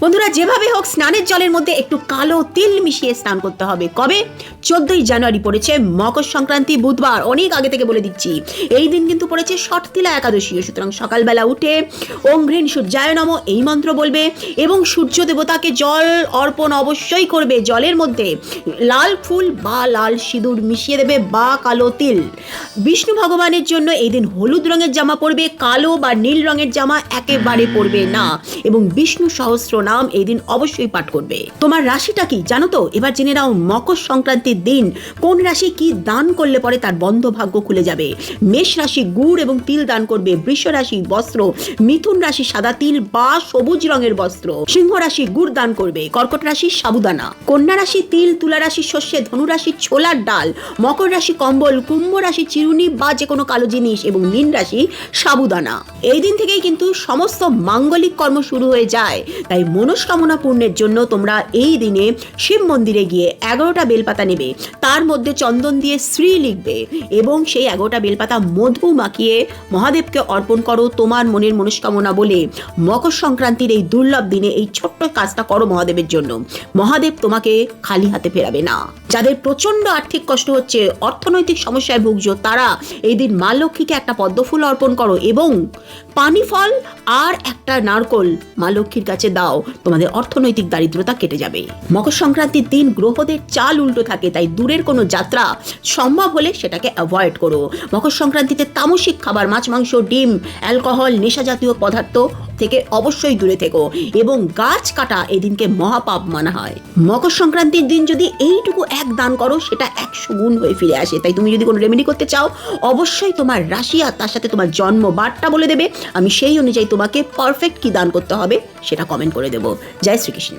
বন্ধুরা, যেভাবে হোক স্নানের জলের মধ্যে একটু কালো তিল মিশিয়ে স্নান করতে হবে। কবে? 14ই জানুয়ারি পড়েছে মকর সংক্রান্তি, বুধবার। অনেক আগে থেকে বলে দিচ্ছি, এই দিন কিন্তু পড়েছে ষটতিলা একাদশী। সুতরাং সকালবেলা উঠে ওং ঘ্রিং সূর্যায় নমঃ এই মন্ত্র বলবে এবং সূর্য দেবতাকে জল অর্পণ অবশ্যই করবে। জলের মধ্যে লাল ফুল বা লাল সিঁদুর মিশিয়ে দেবে বা কালো তিল। বিষ্ণু ভগবানের জন্য এই দিন হলুদ রঙের জামা পরবে, কালো বা নীল রঙের জামা একেবারে পরবে না, এবং বিষ্ণু সহস্র নাম এই দিন অবশ্যই পাঠ করবে। তোমার রাশিটা কি জানো তো? এবার জেনে নাও মকর সংক্রান্তির দিন কোন রাশি কি দান করলে পরে তার বন্ধ ভাগ্য খুলে যাবে। মেষ রাশি গুড় এবং তিল দান করবে, বৃষ রাশি বস্ত্র, মিথুন রাশি সাদা তিল বা সবুজ রঙের বস্ত্র, সিংহ রাশি গুড় দান করবে, কর্কট রাশি সাবুদানা, কন্যা রাশি তিল, তুলা রাশি শস্যে, ধনু রাশি ছোলার ডাল, মকর রাশি কম্বল, কুম্ভ রাশি চিরুনি বা যে কোনো কালো জিনিস এবং মীন রাশি সাবুদানা। এই দিন থেকেই কিন্তু সমস্ত মাঙ্গলিক কর্ম শুরু হয়ে যায়। তাই মনস্কামনা পূর্ণের জন্য তোমরা এই দিনে শিব মন্দিরে গিয়ে 11টা বেলপাতা নেবে, তার মধ্যে চন্দন দিয়ে শ্রী লিখবে এবং সেই 11টা বেলপাতা মধু মাখিয়ে মহাদেবকে অর্পণ করো তোমার মনের মনস্কামনা বলে। মকর সংক্রান্তির এই দুর্লভ দিনে এই ছোট্ট কাজটা করো মহাদেবের জন্য। মহাদেব তোমাকে খালি হাতে ফেরাবে না। যাদের প্রচন্ড আর্থিক কষ্ট হচ্ছে, অর্থনৈতিক সমস্যায় ভুগছো, তারা এই দিন মা লক্ষ্মীকে একটা পদ্মফুল অর্পণ করো এবং পানি ফল আর একটা নারকোল মা লক্ষ্মীর কাছে দাও। তোমাদের অর্থনৈতিক দারিদ্রতা কেটে যাবে। মকর সংক্রান্তির দিন গ্রহদের চাল উল্টো থাকে, তাই দূরের কোনো যাত্রা সম্ভব হলে সেটাকে অ্যাভয়েড করো। মকর সংক্রান্তিতে তামসিক খাবার, মাছ মাংস ডিম অ্যালকোহল নেশা জাতীয় পদার্থ থেকে অবশ্যই দূরে থেকো এবং গাছ কাটা এই দিনকে মহাপাপ মানা হয়। মকর সংক্রান্তির দিন যদি এইটুকু এক দান করো, সেটা 100 গুণ হয়ে ফিরে আসে। তাই তুমি যদি কোনো রেমেডি করতে চাও, অবশ্যই তোমার রাশি আর তার সাথে তোমার জন্ম বারটা বলে দেবে। আমি সেই অনুযায়ী তোমাকে পারফেক্ট কি দান করতে হবে সেটা কমেন্ট করে দেবো। জয় শ্রীকৃষ্ণ।